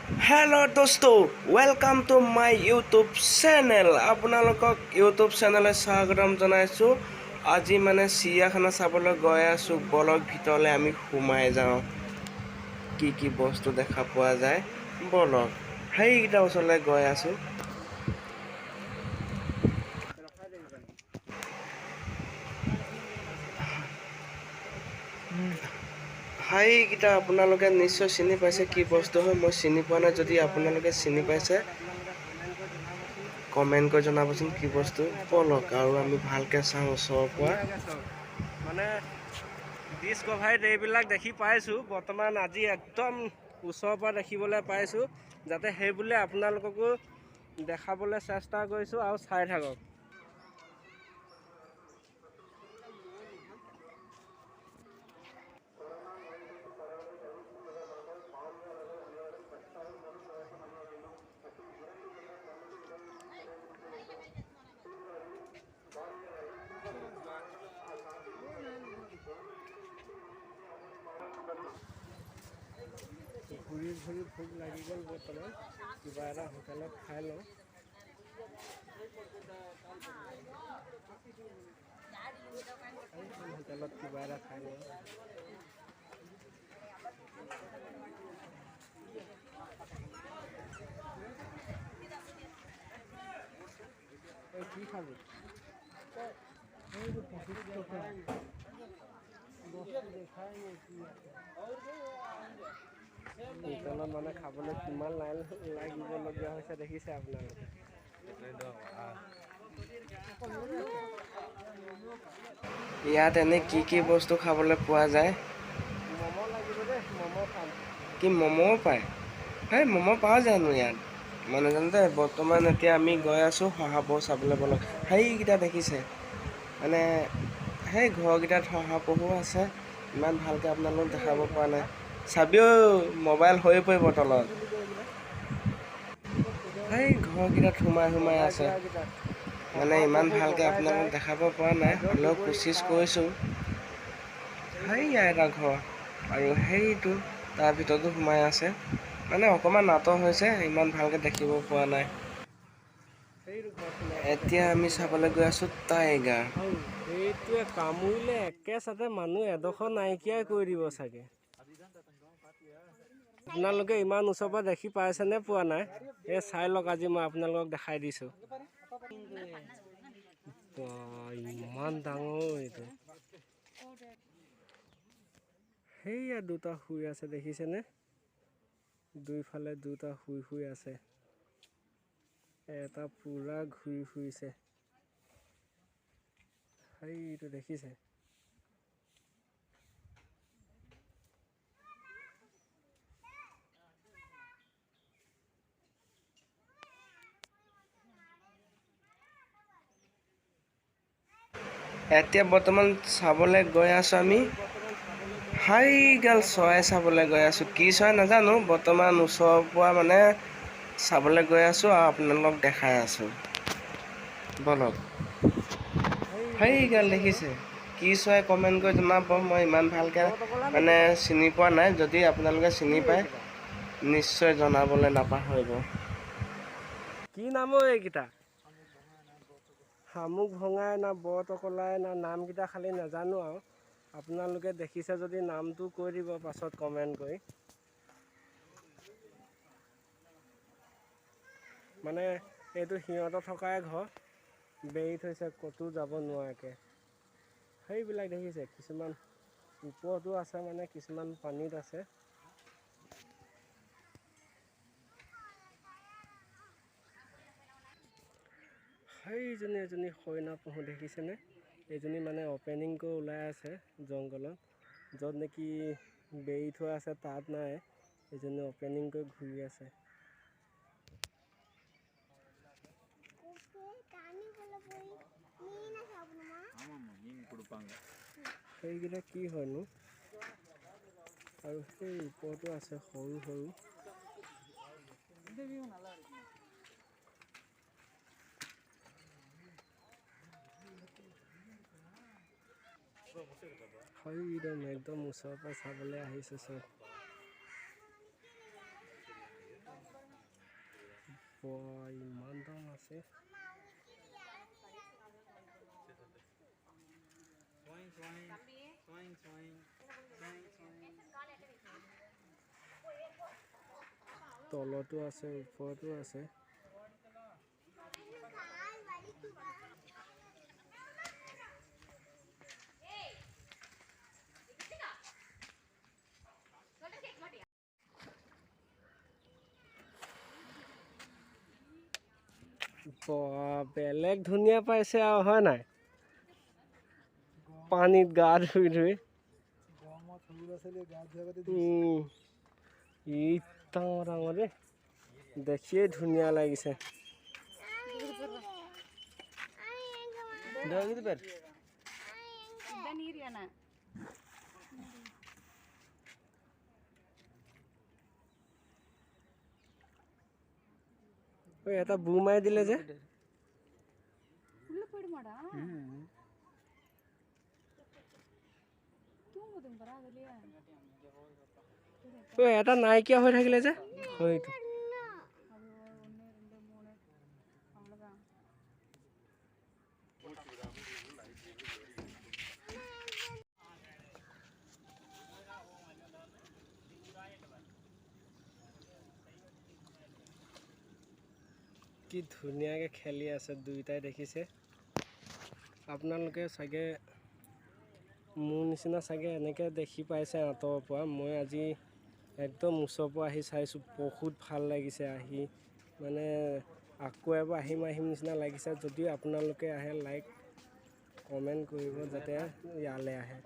Hello दोस्तों, welcome to my YouTube channel. আপোনালোকক YouTube चैनले স্বাগতম জনাইছোঁ। আজি মানে চিৰিয়াখানা চাবলৈ গৈ আছোঁ। বলক ভিতৰলৈ আমি সোমাই যাওঁ। কি বস্তু দেখা পোৱা যায় বলক। সেইকেইটা ওচৰলৈ গৈ আছোঁ। সেইকেইটা আপোনালোকে নিশ্চয় চিনি পাইছে। কি বস্তু হয় মই চিনি পোৱা নাই। যদি আপোনালোকে চিনি পাইছে কমেণ্ট কৰি জনাবচোন কি বস্তু। বলক আৰু আমি ভালকৈ চাওঁ ওচৰৰ পৰা। মানে ডিস্কভাৰীত এইবিলাক দেখি পাইছোঁ। বৰ্তমান আজি একদম ওচৰৰ পৰা দেখিবলৈ পাইছোঁ। যাতে সেইবুলি আপোনালোককো দেখাবলৈ চেষ্টা কৰিছোঁ আৰু চাই থাকক। ঘূৰি ঘূৰি ভোক লাগি গ'ল। বৰ্তমান কিবা এটা হোটেলত খাই লওঁ। হোটেলত কিবা এটা খাই লওঁ। কি খাবি? হোটেলত মানে খাবলৈ কিমান লাইন লাগিবলগীয়া হৈছে দেখিছে আপোনালোকে। ইয়াত এনে কি বস্তু খাবলৈ পোৱা যায়? ম'ম' লাগিব দেই, ম'ম' খাম। কি ম'ম'ও পায়? সেই ম'ম' পোৱা যায়নো ইয়াত? মানে জানতে বৰ্তমান এতিয়া আমি গৈ আছোঁ শহাপহু চাবলৈ। বলক সেইকেইটা দেখিছে মানে সেই ঘৰকেইটাত শহাপহু আছে। ইমান ভালকৈ আপোনালোক দেখাব পৰা নাই। চাবিও মোবাইল হৈ পৰিব তলত। সেই ঘৰকেইটাত সোমাই আছে। মানে ইমান ভালকৈ আপোনালোক দেখাব পৰা নাই, হ'লেও কোচিছ কৰিছোঁ। সেইয়া এটা ঘৰ আৰু সেইটো তাৰ ভিতৰতো সোমাই আছে। মানে অকণমান আঁতৰ হৈছে, ইমান ভালকৈ দেখিব পৰা নাই। এতিয়া আমি চাবলৈ গৈ আছোঁ টাইগাৰ। সেইটোৱে কামুৰিলে একেচাতে মানুহ এডোখৰ নাইকিয়াই কৰি দিব চাগে। আপোনালোকে ইমান ওচৰৰ পৰা দেখি পাইছেনে পোৱা নাই? এই চাই লওক, আজি মই আপোনালোকক দেখাই দিছোঁ। ইমান ডাঙৰ এইটো। সেইয়া দুটা শুই আছে দেখিছেনে? দুইফালে দুটা শুই আছে। এটা পুৰা ঘূৰি ফুৰিছে। সেইটো দেখিছে? এতিয়া বৰ্তমান চাবলৈ গৈ আছোঁ আমি হাইগাল চৰাই চাবলৈ গৈ আছোঁ। কি চৰাই নাজানো, বৰ্তমান ওচৰৰ পৰা মানে চাবলৈ গৈ আছোঁ আৰু আপোনালোকক দেখাই আছোঁ। বলক সেইগাল দেখিছে? কি চৰাই কমেণ্ট কৰি জনাব। মই ইমান ভালকৈ মানে চিনি পোৱা নাই। যদি আপোনালোকে চিনি পায় নিশ্চয় জনাবলৈ নাপাহৰিব। কি নাম এইকেইটা? শামুক ভঙাই না বৰটকলাই না নামকেইটা খালি নাজানো আৰু। আপোনালোকে দেখিছে যদি নামটো কৈ দিব পাছত কমেণ্ট কৰি। মানে এইটো সিহঁতৰ থকাই ঘৰ, বেৰি থৈছে ক'তো যাব নোৱাৰাকৈ। সেইবিলাক দেখিছে? কিছুমান ওপৰতো আছে, মানে কিছুমান পানীত আছে। সেইজনী এজনী হৰিণা পহু দেখিছেনে? এইজনী মানে অপেনিং কৰি ওলাই আছে জংঘলত। য'ত নেকি বেৰি থোৱা আছে তাত নাই, এইজনী অপেনিং কৰি ঘূৰি আছে। সেইকেইটা কি হয়নো? আৰু সেই ওপৰতো আছে সৰু সৰু। একদম ওচৰৰ পৰা চাবলৈ আহিছে চব। ইমান দাম আছে। তলতো আছে, ওপৰতো আছে। বেলেগ ধুনীয়া পাইছে আৰু হয় নাই? পানীত গা ধুই ধুই ডাঙৰ ডাঙৰ দেই, দেখিয়ে ধুনীয়া লাগিছে। এটা বু মাৰি দিলে যে। এটা নাইকিয়া হৈ থাকিলে যে। কি ধুনীয়াকে খেলি আছে দুইটাই, দেখিছে? আপোনালোকে চাগে মোৰ নিচিনা চাগে এনেকৈ দেখি পাইছে আঁতৰৰ পৰা। মই আজি একদম ওচৰৰ পৰা আহি চাইছোঁ, বহুত ভাল লাগিছে আহি। মানে আকৌ এবাৰ আহিম নিচিনা লাগিছে। যদি আপোনালোকে আহে, লাইক কমেণ্ট কৰিব যাতে ইয়ালৈ আহে।